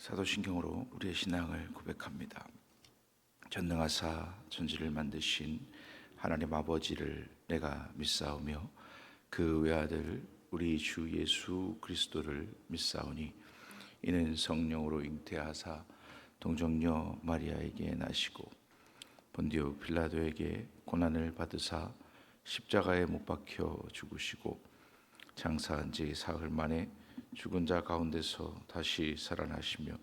사도신경으로 우리의 신앙을 고백합니다. 전능하사 천지를 만드신 하나님 아버지를 내가 믿사오며 그 외아들 우리 주 예수 그리스도를 믿사오니 이는 성령으로 잉태하사 동정녀 마리아에게 나시고 본디오 빌라도에게 고난을 받으사 십자가에 못 박혀 죽으시고 장사한 지 사흘 만에 죽은 자 가운데서 다시 살아나시며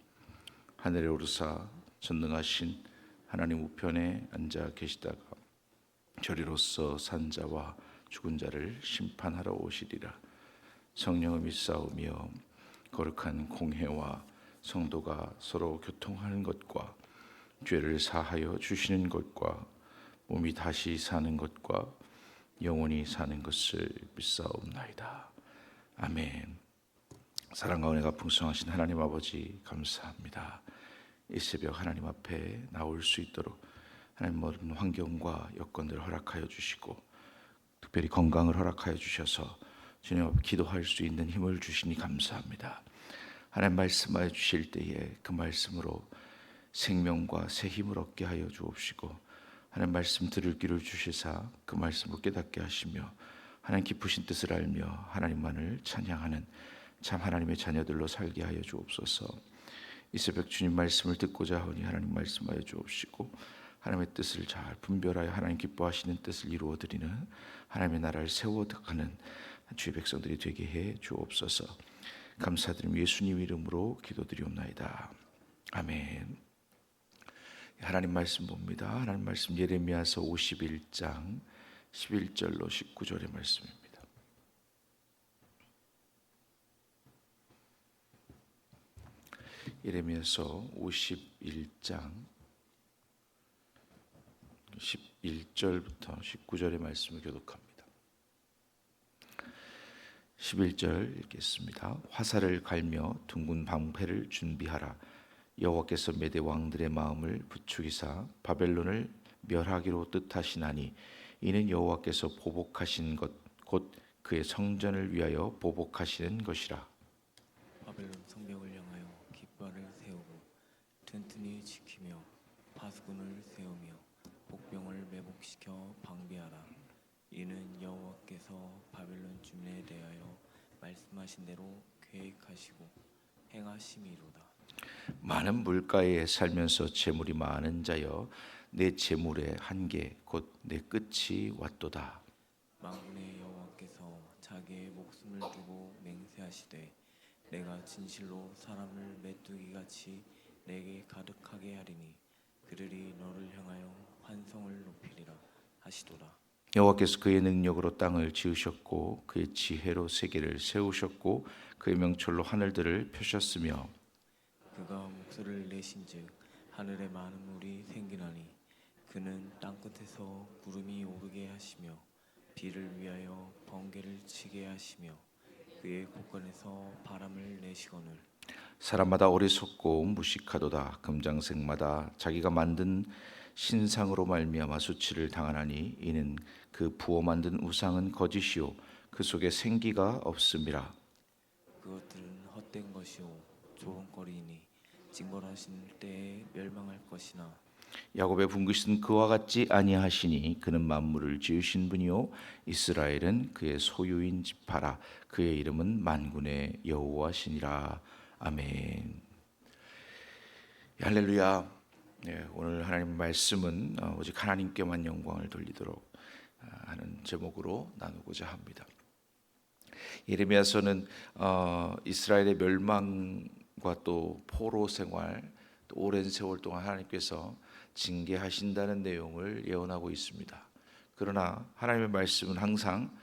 하늘에 오르사 전능하신 하나님 우편에 앉아 계시다가 저리로서 산 자와 죽은 자를 심판하러 오시리라. 성령을 믿사오며 거룩한 공회와 성도가 서로 교통하는 것과 죄를 사하여 주시는 것과 몸이 다시 사는 것과 영원히 사는 것을 믿사옵나이다. 아멘. 사랑과 은혜가 풍성하신 하나님 아버지 감사합니다. 이 새벽 하나님 앞에 나올 수 있도록 하나님 모든 환경과 여건들을 허락하여 주시고 특별히 건강을 허락하여 주셔서 주님 앞에 기도할 수 있는 힘을 주시니 감사합니다. 하나님 말씀하여 주실 때에 그 말씀으로 생명과 새 힘을 얻게 하여 주옵시고 하나님 말씀 들을 귀를 주시사 그 말씀을 깨닫게 하시며 하나님 깊으신 뜻을 알며 하나님만을 찬양하는 참 하나님의 자녀들로 살게 하여 주옵소서. 이 새벽 주님 말씀을 듣고자 하오니 하나님 말씀하여 주옵시고 하나님의 뜻을 잘 분별하여 하나님 기뻐하시는 뜻을 이루어드리는 하나님의 나라를 세워가는 주의 백성들이 되게 해 주옵소서. 감사드리며 예수님 이름으로 기도드리옵나이다. 아멘. 하나님 말씀 봅니다. 하나님 말씀 예레미야서 51장 11절로 19절의 말씀입니다. 예레미야서 51장 11절부터 19절의 말씀을 교독합니다. 11절 읽겠습니다. 화살을 갈며 둥근 방패를 준비하라. 여호와께서 메대 왕들의 마음을 부추기사 바벨론을 멸하기로 뜻하시나니 이는 여호와께서 보복하신 것 곧 그의 성전을 위하여 보복하시는 것이라. 바벨론 성벽을 향하여 깃발을 세우고 튼튼히 지키며 파수꾼을 세우며 복병을 매복시켜 방비하라. 이는 여호와께서 바벨론 주민에 대하여 말씀하신 대로 계획하시고 행하심이로다. 많은 물가에 살면서 재물이 많은 자여 내 재물의 한계 곧 내 끝이 왔도다. 만군의 여호와께서 자기의 목숨을 두고 맹세하시되 내가 진실로 사람을 메뚜기같이 내게 가득하게 하리니 그들이 너를 향하여 환성을 높이리라 하시도다. 여호와께서 그의 능력으로 땅을 지으셨고 그의 지혜로 세계를 세우셨고 그의 명철로 하늘들을 펴셨으며 그가 목소리를 내신즉 하늘에 많은 물이 생기나니 그는 땅끝에서 구름이 오르게 하시며 비를 위하여 번개를 치게 하시며 그의 곳간에서 바람을 내시거늘 사람마다 어리석고 무식하도다. 금장색마다 자기가 만든 신상으로 말미암아 수치를 당하나니 이는 그 부어 만든 우상은 거짓이요 그 속에 생기가 없음이라. 그것들은 헛된 것이요 조롱거리니 징벌하신 때에 멸망할 것이나 야곱의 분깃은 그와 같지 아니하시니 그는 만물을 지으신 분이요 이스라엘은 그의 소유인 지파라. 그의 이름은 만군의 여호와시니라. 아멘. 할렐루야. 네, 오늘 하나님 말씀은 오직 하나님께만 영광을 돌리도록 하는 제목으로 나누고자 합니다. 예레미야서는 이스라엘의 멸망과 또 포로 생활, 또 오랜 세월 동안 하나님께서 징계하신다는 내용을 예언하고 있습니다. 그러나 하나님의 말씀은 항상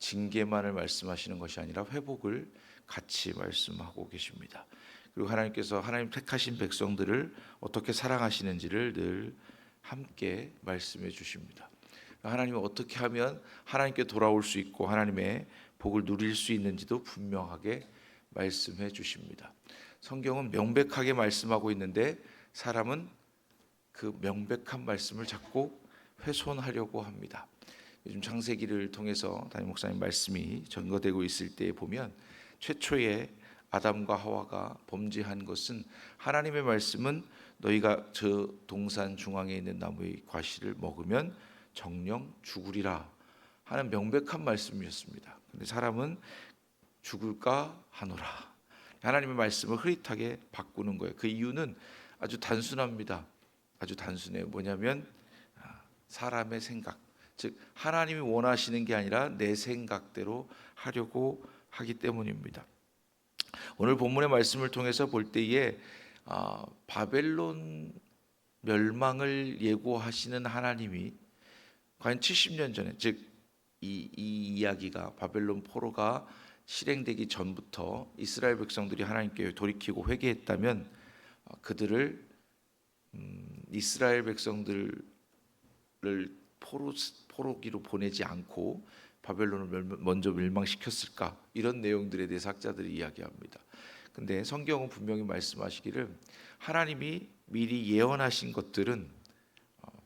징계만을 말씀하시는 것이 아니라 회복을 같이 말씀하고 계십니다. 그리고 하나님께서 하나님 택하신 백성들을 어떻게 사랑하시는지를 늘 함께 말씀해 주십니다. 하나님은 어떻게 하면 하나님께 돌아올 수 있고 하나님의 복을 누릴 수 있는지도 분명하게 말씀해 주십니다. 성경은 명백하게 말씀하고 있는데 사람은 그 명백한 말씀을 자꾸 훼손하려고 합니다. 요즘 창세기를 통해서 담임 목사님 말씀이 전거되고 있을 때 보면 최초의 아담과 하와가 범죄한 것은 하나님의 말씀은 너희가 저 동산 중앙에 있는 나무의 과실을 먹으면 정령 죽으리라 하는 명백한 말씀이었습니다. 근데 사람은 죽을까 하노라. 하나님의 말씀을 흐릿하게 바꾸는 거예요. 그 이유는 아주 단순합니다. 아주 단순해요. 뭐냐면 사람의 생각, 즉 하나님이 원하시는 게 아니라 내 생각대로 하려고 하기 때문입니다. 오늘 본문의 말씀을 통해서 볼 때에 바벨론 멸망을 예고하시는 하나님이 과연 70년 전에, 즉 이 이야기가 바벨론 포로가 실행되기 전부터 이스라엘 백성들이 하나님께 돌이키고 회개했다면 그들을 이스라엘 백성들을 포로기로 보내지 않고 바벨론을 먼저 멸망시켰을까, 이런 내용들에 대해서 학자들이 이야기합니다. 근데 성경은 분명히 말씀하시기를 하나님이 미리 예언하신 것들은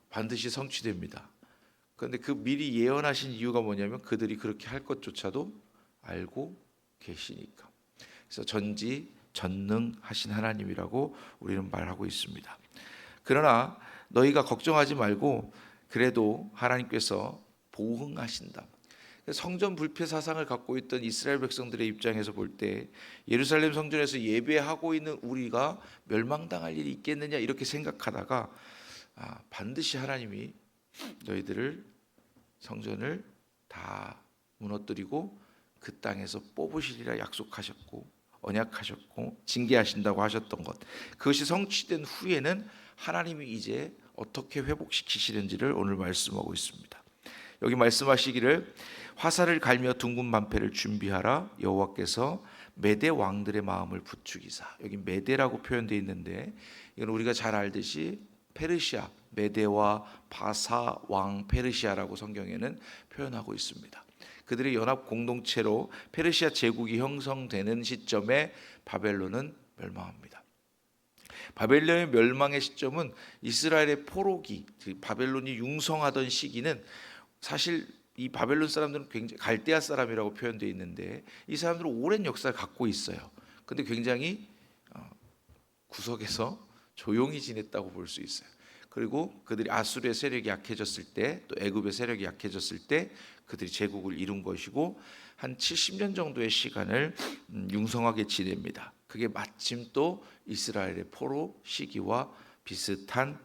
반드시 성취됩니다. 그런데 그 미리 예언하신 이유가 뭐냐면 그들이 그렇게 할 것조차도 알고 계시니까. 그래서 전지전능하신 하나님이라고 우리는 말하고 있습니다. 그러나 너희가 걱정하지 말고 그래도 하나님께서 보응하신다. 성전 불패 사상을 갖고 있던 이스라엘 백성들의 입장에서 볼 때 예루살렘 성전에서 예배하고 있는 우리가 멸망당할 일이 있겠느냐 이렇게 생각하다가 반드시 하나님이 너희들을 성전을 다 무너뜨리고 그 땅에서 뽑으시리라 약속하셨고 언약하셨고 징계하신다고 하셨던 것, 그것이 성취된 후에는 하나님이 이제 어떻게 회복시키시는지를 오늘 말씀하고 있습니다. 여기 말씀하시기를 화살을 갈며 둥근 방패를 준비하라. 여호와께서 메대 왕들의 마음을 부추기사. 여기 메대라고 표현되어 있는데 이건 우리가 잘 알듯이 페르시아, 메대와 바사 왕 페르시아라고 성경에는 표현하고 있습니다. 그들의 연합 공동체로 페르시아 제국이 형성되는 시점에 바벨론은 멸망합니다. 바벨론의 멸망의 시점은 이스라엘의 포로기, 바벨론이 융성하던 시기는 사실 이 바벨론 사람들은 굉장히 갈대아 사람이라고 표현되어 있는데 이 사람들은 오랜 역사를 갖고 있어요. 근데 굉장히 구석에서 조용히 지냈다고 볼 수 있어요. 그리고 그들이 아수르의 세력이 약해졌을 때, 또 애굽의 세력이 약해졌을 때 그들이 제국을 이룬 것이고 한 70년 정도의 시간을 융성하게 지냅니다. 그게 마침 또 이스라엘의 포로 시기와 비슷한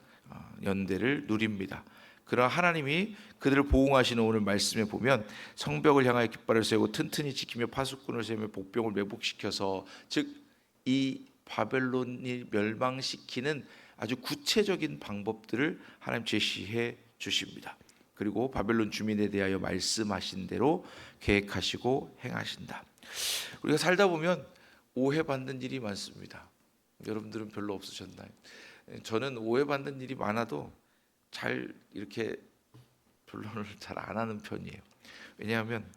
연대를 누립니다. 그러나 하나님이 그들을 보응하시는 오늘 말씀에 보면 성벽을 향하여 깃발을 세우고 튼튼히 지키며 파수꾼을 세우며 복병을 매복시켜서, 즉 이 바벨론이 멸망시키는 아주 구체적인 방법들을 하나님 제시해 주십니다. 그리고 바벨론 주민에 대하여 말씀하신 대로 계획하시고 행하신다. 우리가 살다 보면 오해받는 일이 많습니다. 여러분들은 별로 없으셨나요? 저는 오해받는 일이 많아도 잘 이렇게 변론을 잘 안 하는 편이에요. 왜냐하면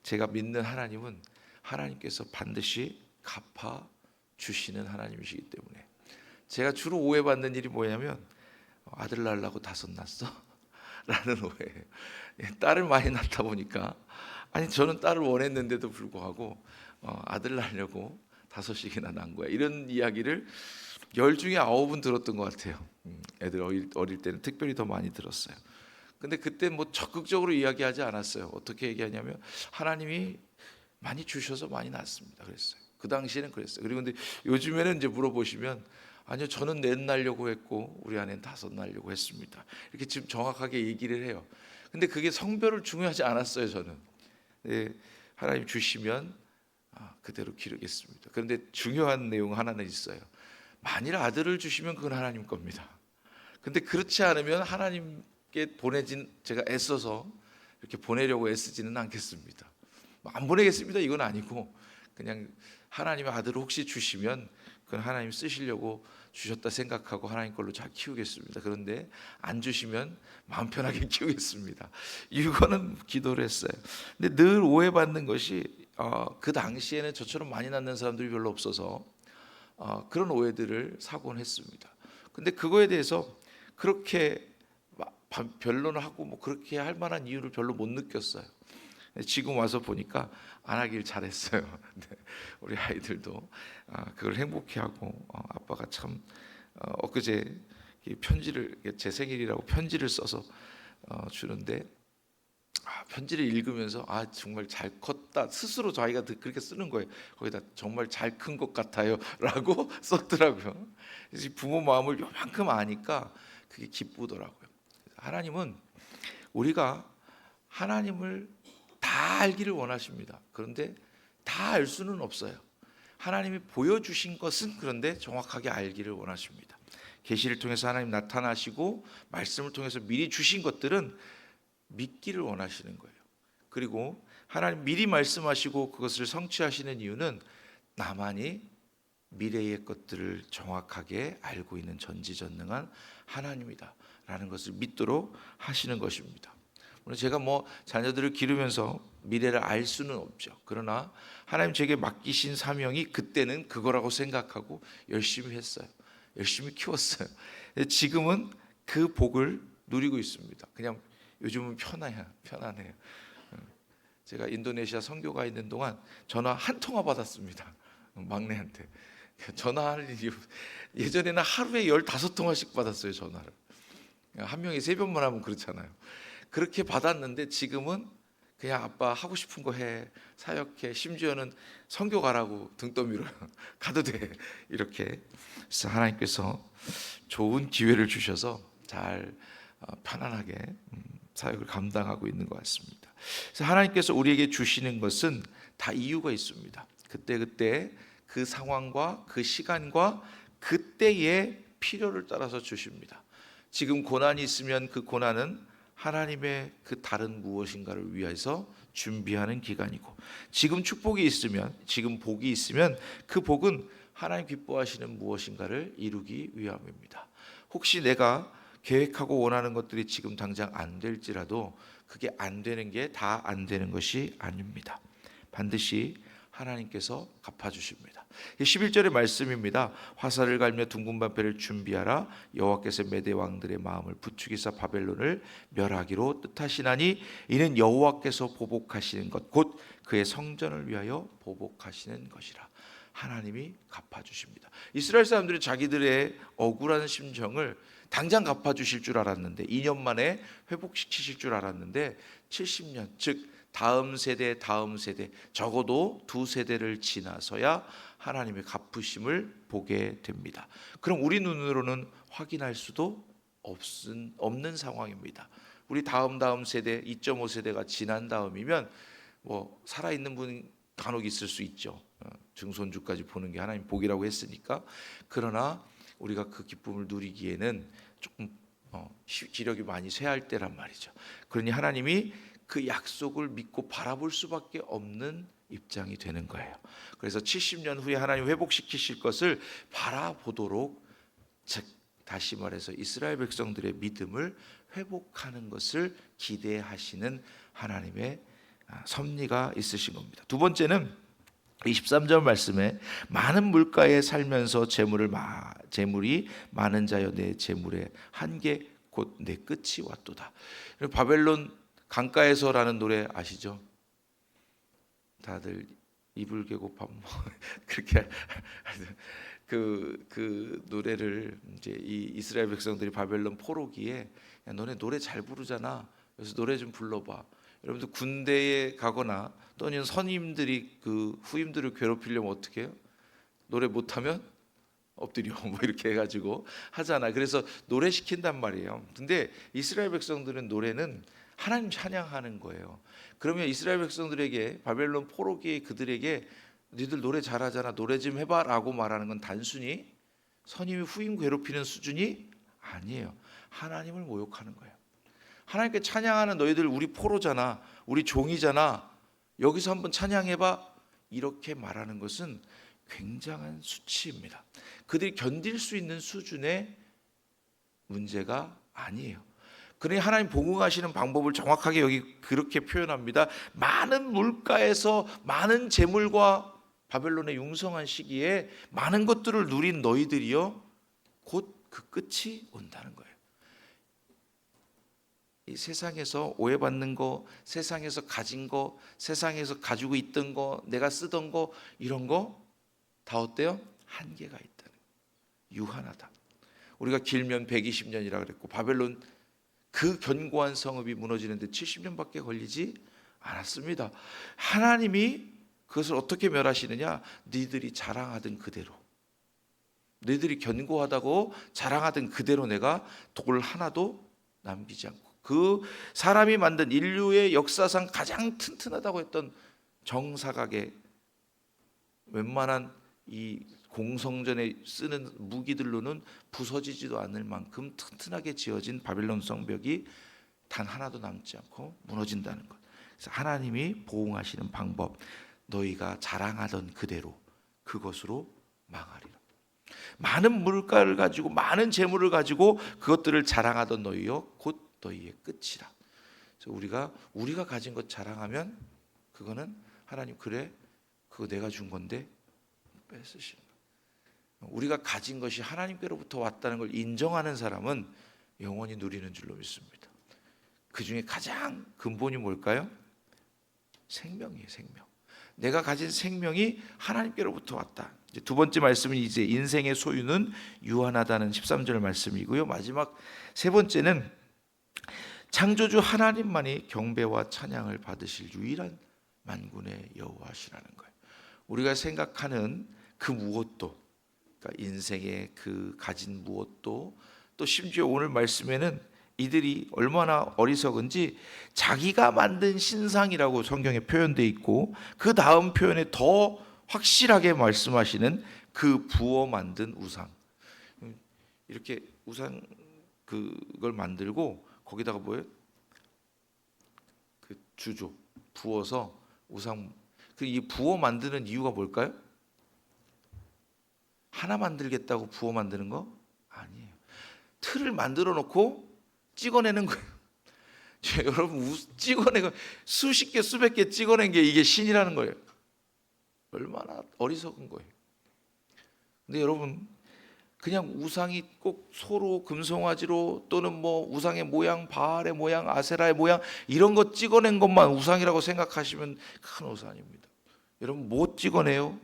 제가 믿는 하나님은 하나님께서 반드시 갚아 주시는 하나님이시기 때문에. 제가 주로 오해받는 일이 뭐냐면 아들 낳으려고 5 낳았어? 라는 오해예요. 딸을 많이 낳다 보니까, 아니 저는 딸을 원했는데도 불구하고 아들 낳으려고 5씩이나 낳은 거야, 이런 이야기를 10 중에 9은 들었던 것 같아요. 애들 어릴 때는 특별히 더 많이 들었어요. 근데 그때 뭐 적극적으로 이야기하지 않았어요. 어떻게 얘기하냐면 하나님이 많이 주셔서 많이 낳습니다 그랬어요. 그 당시에는 그랬어요. 그리고 근데 요즘에는 이제 물어보시면 아니요, 저는 4 낳으려고 했고 우리 아내는 5 낳으려고 했습니다. 이렇게 지금 정확하게 얘기를 해요. 근데 그게 성별을 중요하지 않았어요. 저는 하나님 주시면 그대로 기르겠습니다. 그런데 중요한 내용 하나는 있어요. 만일 아들을 주시면 그건 하나님 겁니다. 근데 그렇지 않으면 하나님께 제가 애써서 이렇게 보내려고 애쓰지는 않겠습니다. 안 보내겠습니다 이건 아니고, 그냥 하나님의 아들을 혹시 주시면 그건 하나님 쓰시려고 주셨다 생각하고 하나님 걸로 잘 키우겠습니다. 그런데 안 주시면 마음 편하게 키우겠습니다. 이거는 기도를 했어요. 근데 늘 오해받는 것이 그 당시에는 저처럼 많이 낳는 사람들이 별로 없어서 그런 오해들을 사곤 했습니다. 근데 그거에 대해서 그렇게 변론을 하고 뭐 그렇게 할 만한 이유를 별로 못 느꼈어요. 지금 와서 보니까 안 하길 잘했어요. 네, 우리 아이들도 그걸 행복해하고 아빠가 참 엊그제 이 편지를 제 생일이라고 편지를 써서 주는데 편지를 읽으면서 정말 잘 컸다 스스로 자기가 그렇게 쓰는 거예요. 거기다 정말 잘 큰 것 같아요라고 썼더라고요. 그래서 부모 마음을 요만큼 아니까 그게 기쁘더라고요. 하나님은 우리가 하나님을 다 알기를 원하십니다. 그런데 다 알 수는 없어요. 하나님이 보여주신 것은 그런데 정확하게 알기를 원하십니다. 계시를 통해서 하나님 나타나시고 말씀을 통해서 미리 주신 것들은 믿기를 원하시는 거예요. 그리고 하나님 미리 말씀하시고 그것을 성취하시는 이유는 나만이 미래의 것들을 정확하게 알고 있는 전지전능한 하나님이다라는 것을 믿도록 하시는 것입니다. 물론 제가 자녀들을 기르면서 미래를 알 수는 없죠. 그러나 하나님 제게 맡기신 사명이 그때는 그거라고 생각하고 열심히 했어요. 열심히 키웠어요. 지금은 그 복을 누리고 있습니다. 그냥 요즘은 편안해요. 제가 인도네시아 선교가 있는 동안 전화 한 통화 받았습니다. 막내한테 전화할 일이 예전에는 하루에 15통화씩 받았어요. 전화를 한 명이 3번만 하면 그렇잖아요. 그렇게 받았는데 지금은 그냥 아빠 하고 싶은 거 해, 사역해, 심지어는 선교 가라고 등 떠밀어요. 가도 돼 이렇게. 그래서 하나님께서 좋은 기회를 주셔서 잘 편안하게 사역을 감당하고 있는 것 같습니다. 그래서 하나님께서 우리에게 주시는 것은 다 이유가 있습니다. 그때 그 상황과 그 시간과 그때의 필요를 따라서 주십니다. 지금 고난이 있으면 그 고난은 하나님의 그 다른 무엇인가를 위해서 준비하는 기간이고, 지금 축복이 있으면, 지금 복이 있으면 그 복은 하나님 기뻐하시는 무엇인가를 이루기 위함입니다. 혹시 내가 계획하고 원하는 것들이 지금 당장 안 될지라도 그게 안 되는 게 다 안 되는 것이 아닙니다. 반드시 하나님께서 갚아주십니다. 11절의 말씀입니다. 화살을 갈며 둥근 방패를 준비하라. 여호와께서 메대 왕들의 마음을 부추기사 바벨론을 멸하기로 뜻하시나니 이는 여호와께서 보복하시는 것 곧 그의 성전을 위하여 보복하시는 것이라. 하나님이 갚아주십니다. 이스라엘 사람들이 자기들의 억울한 심정을 당장 갚아주실 줄 알았는데, 2년 만에 회복시키실 줄 알았는데 70년, 즉 다음 세대 적어도 2세대를 지나서야 하나님의 갚으심을 보게 됩니다. 그럼 우리 눈으로는 확인할 수도 없는 상황입니다. 우리 다음 세대 2.5세대가 지난 다음이면 살아있는 분 간혹 있을 수 있죠. 증손주까지 보는 게 하나님 복이라고 했으니까. 그러나 우리가 그 기쁨을 누리기에는 조금 기력이 많이 쇠할 때란 말이죠. 그러니 하나님이 그 약속을 믿고 바라볼 수밖에 없는 입장이 되는 거예요. 그래서 70년 후에 하나님 회복시키실 것을 바라보도록, 즉 다시 말해서 이스라엘 백성들의 믿음을 회복하는 것을 기대하시는 하나님의 섭리가 있으신 겁니다. 두 번째는 23절 말씀에 많은 물가에 살면서 재물이 많은 자여 내 재물의 한계 곧 내 끝이 왔도다. 바벨론 강가에서라는 노래 아시죠? 다들 이불 개고 밥 그렇게 그 노래를 이제 이 이스라엘 백성들이 바벨론 포로기에, 야, 너네 노래 잘 부르잖아. 그래서 노래 좀 불러봐. 여러분들 군대에 가거나 또는 선임들이 그 후임들을 괴롭히려면 어떻게 해요? 노래 못하면 엎드려 이렇게 해가지고 하잖아. 그래서 노래 시킨단 말이에요. 근데 이스라엘 백성들은 노래는 하나님 찬양하는 거예요. 그러면 이스라엘 백성들에게 바벨론 포로기의 그들에게 니들 노래 잘하잖아, 노래 좀 해봐 라고 말하는 건 단순히 선임이 후임 괴롭히는 수준이 아니에요. 하나님을 모욕하는 거예요. 하나님께 찬양하는 너희들 우리 포로잖아, 우리 종이잖아, 여기서 한번 찬양해봐, 이렇게 말하는 것은 굉장한 수치입니다. 그들이 견딜 수 있는 수준의 문제가 아니에요. 그러니 하나님 복응하시는 방법을 정확하게 여기 그렇게 표현합니다. 많은 물가에서 많은 재물과 바벨론의 융성한 시기에 많은 것들을 누린 너희들이요 곧 그 끝이 온다는 거예요. 이 세상에서 오해받는 거, 세상에서 가진 거, 세상에서 가지고 있던 거, 내가 쓰던 거, 이런 거 다 어때요? 한계가 있다는, 유한하다. 우리가 길면 120년이라 그랬고, 바벨론 그 견고한 성읍이 무너지는데 70년밖에 걸리지 않았습니다. 하나님이 그것을 어떻게 멸하시느냐? 너희들이 자랑하던 그대로, 너희들이 견고하다고 자랑하던 그대로 내가 돌 하나도 남기지 않고, 그 사람이 만든 인류의 역사상 가장 튼튼하다고 했던 정사각의 웬만한 이 공성전에 쓰는 무기들로는 부서지지도 않을 만큼 튼튼하게 지어진 바벨론 성벽이 단 하나도 남지 않고 무너진다는 것. 그래서 하나님이 보응하시는 방법, 너희가 자랑하던 그대로 그것으로 망하리라. 많은 물가를 가지고, 많은 재물을 가지고 그것들을 자랑하던 너희여 곧 너희의 끝이라. 그래서 우리가 가진 것 자랑하면 그거는 하나님, 그래 그거 내가 준 건데 뺏으시는 거예요. 우리가 가진 것이 하나님께로부터 왔다는 걸 인정하는 사람은 영원히 누리는 줄로 믿습니다. 그 중에 가장 근본이 뭘까요? 생명이에요. 생명. 내가 가진 생명이 하나님께로부터 왔다. 이제 두 번째 말씀은 이제 인생의 소유는 유한하다는 13절 말씀이고요. 마지막 세 번째는 창조주 하나님만이 경배와 찬양을 받으실 유일한 만군의 여호와시라는 거예요. 우리가 생각하는 그 무엇도, 그러니까 인생의 그 가진 무엇도, 또 심지어 오늘 말씀에는 이들이 얼마나 어리석은지 자기가 만든 신상이라고 성경에 표현되어 있고, 그 다음 표현에 더 확실하게 말씀하시는 그 부어 만든 우상, 이렇게 우상 그걸 만들고 거기다가 뭐예요? 그 주조 부어서 우상, 그 이 부어 만드는 이유가 뭘까요? 하나 만들겠다고 부어 만드는 거 아니에요. 틀을 만들어 놓고 찍어내는 거예요. 여러분, 찍어내고 수십 개 수백 개 찍어낸 게 이게 신이라는 거예요. 얼마나 어리석은 거예요. 근데 여러분, 그냥 우상이 꼭 소로, 금송아지로, 또는 뭐 우상의 모양, 바알의 모양, 아세라의 모양, 이런 거 찍어낸 것만 우상이라고 생각하시면 큰 오산입니다. 여러분, 뭐 찍어내요?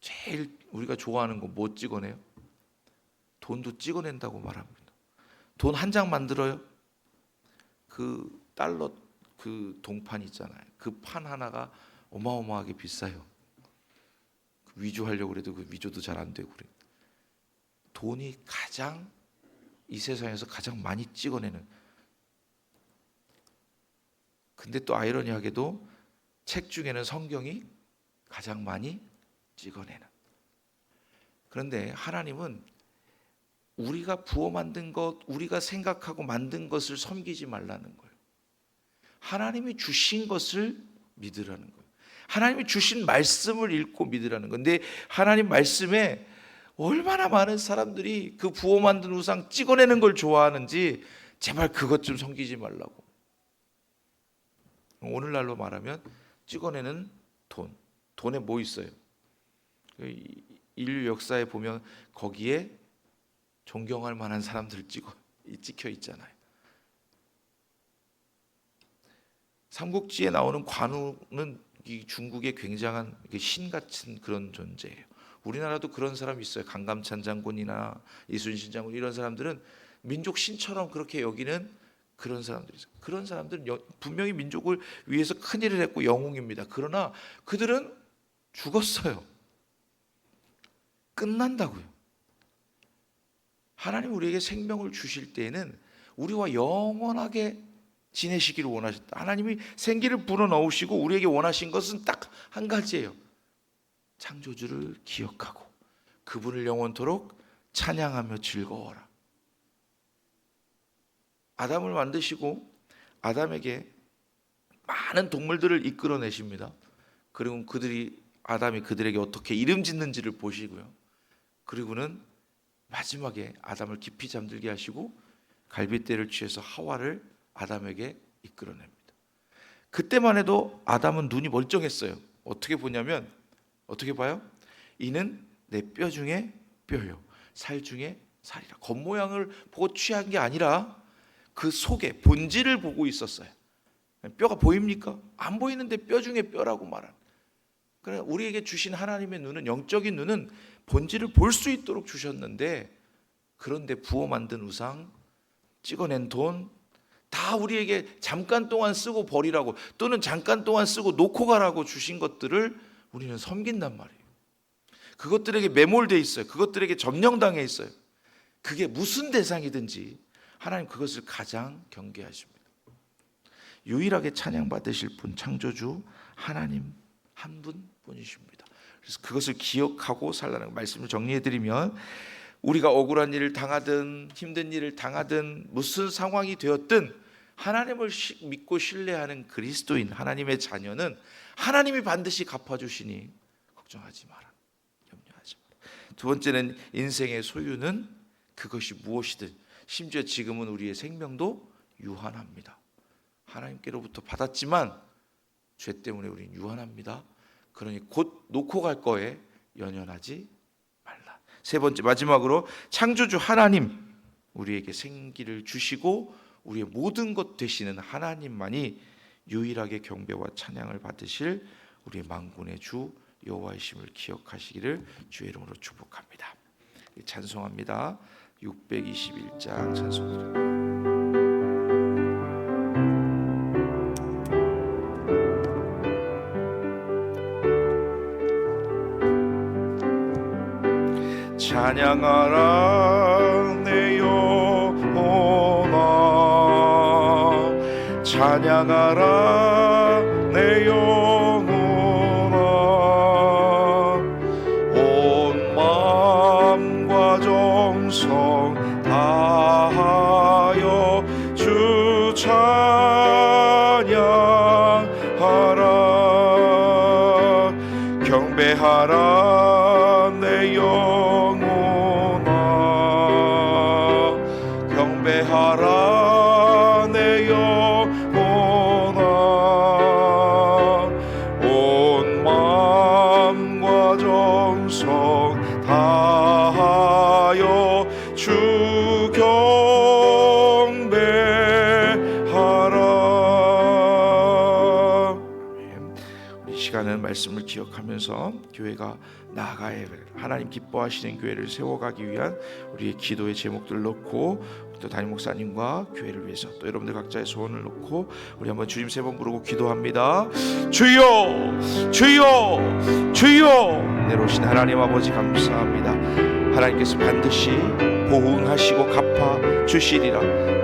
제일 우리가 좋아하는 거 뭐 찍어내요? 돈도 찍어낸다고 말합니다. 돈 한 장 만들어요? 그 달러 그 동판 있잖아요. 그 판 하나가 어마어마하게 비싸요. 위조하려고 해도 그 위조도 잘 안 되고 그래. 돈이 가장 이 세상에서 가장 많이 찍어내는. 근데 또 아이러니하게도 책 중에는 성경이 가장 많이 찍어내는. 그런데 하나님은 우리가 부어 만든 것, 우리가 생각하고 만든 것을 섬기지 말라는 거예요. 하나님이 주신 것을 믿으라는 거예요. 하나님이 주신 말씀을 읽고 믿으라는 건데, 하나님 말씀에 얼마나 많은 사람들이 그 부어 만든 우상 찍어내는 걸 좋아하는지 제발 그것 좀 섬기지 말라고. 오늘날로 말하면 찍어내는 돈에 뭐 있어요? 인류 역사에 보면 거기에 존경할 만한 사람들 찍혀 있잖아요. 삼국지에 나오는 관우는 이 중국의 굉장한 신 같은 그런 존재예요. 우리나라도 그런 사람이 있어요. 강감찬 장군이나 이순신 장군, 이런 사람들은 민족 신처럼 그렇게 여기는 그런 사람들이 있어요. 그런 사람들은 분명히 민족을 위해서 큰일을 했고 영웅입니다. 그러나 그들은 죽었어요. 끝난다고요. 하나님 우리에게 생명을 주실 때에는 우리와 영원하게 지내시기를 원하셨다. 하나님이 생기를 불어넣으시고 우리에게 원하신 것은 딱 한 가지예요. 창조주를 기억하고 그분을 영원토록 찬양하며 즐거워라. 아담을 만드시고 아담에게 많은 동물들을 이끌어내십니다. 그리고 아담이 그들에게 어떻게 이름 짓는지를 보시고요. 그리고는 마지막에 아담을 깊이 잠들게 하시고 갈빗대를 취해서 하와를 아담에게 이끌어냅니다. 그때만 해도 아담은 눈이 멀쩡했어요. 어떻게 보냐면, 어떻게 봐요? 이는 내 뼈 중에 뼈요, 살 중에 살이라. 겉모양을 보고 취한 게 아니라 그 속에 본질을 보고 있었어요. 뼈가 보입니까? 안 보이는데 뼈 중에 뼈라고 말하는. 그래, 우리에게 주신 하나님의 눈은, 영적인 눈은 본질을 볼 수 있도록 주셨는데, 그런데 부어 만든 우상, 찍어낸 돈, 다 우리에게 잠깐 동안 쓰고 버리라고, 또는 잠깐 동안 쓰고 놓고 가라고 주신 것들을 우리는 섬긴단 말이에요. 그것들에게 매몰돼 있어요. 그것들에게 점령당해 있어요. 그게 무슨 대상이든지 하나님 그것을 가장 경계하십니다. 유일하게 찬양받으실 분, 창조주 하나님 한 분뿐이십니다. 그래서 그것을 기억하고 살라는 말씀을 정리해드리면, 우리가 억울한 일을 당하든 힘든 일을 당하든 무슨 상황이 되었든 하나님을 믿고 신뢰하는 그리스도인, 하나님의 자녀는 하나님이 반드시 갚아주시니 걱정하지 마라, 염려하지 마라. 두 번째는 인생의 소유는 그것이 무엇이든, 심지어 지금은 우리의 생명도 유한합니다. 하나님께로부터 받았지만 죄 때문에 우리는 유한합니다. 그러니 곧 놓고 갈 거에 연연하지 말라. 세 번째, 마지막으로 창조주 하나님, 우리에게 생기를 주시고 우리의 모든 것 되시는 하나님만이 유일하게 경배와 찬양을 받으실 우리 만군의 주 여호와이심을 기억하시기를 주의 이름으로 축복합니다. 찬송합니다. 621장 찬송드립니다. 찬양하라 내 영혼아, 찬양하라 내 영혼아, 온 마음과 정성 다하여 주 찬양하라. 경배하라 내 영혼아, 경배하라 내 영혼아, 온 마음과 정성 다하여 주 경배하라. 우리 시간은 말씀을 기억하면서 교회가 나아가야 할, 하나님 기뻐하시는 교회를 세워가기 위한 우리의 기도의 제목들을 넣고, 또 담임 목사님과 교회를 위해서 또 여러분들 각자의 소원을 놓고 우리 한번 주님 세 번 부르고 기도합니다. 주여, 주여, 주여. 내려오신 하나님 아버지 감사합니다. 하나님께서 반드시 보응하시고 갚아 주시리라.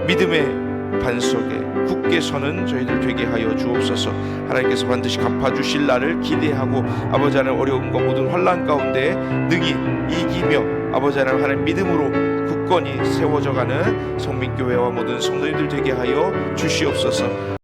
믿음의 반석에 굳게 서는 저희들 되게 하여 주옵소서. 하나님께서 반드시 갚아주실 날을 기대하고 아버지 하나님 어려움과 모든 환난 가운데 능히 이기며 아버지 하나님 믿음으로 굳건히 세워져가는 성민교회와 모든 성도님들 되게 하여 주시옵소서.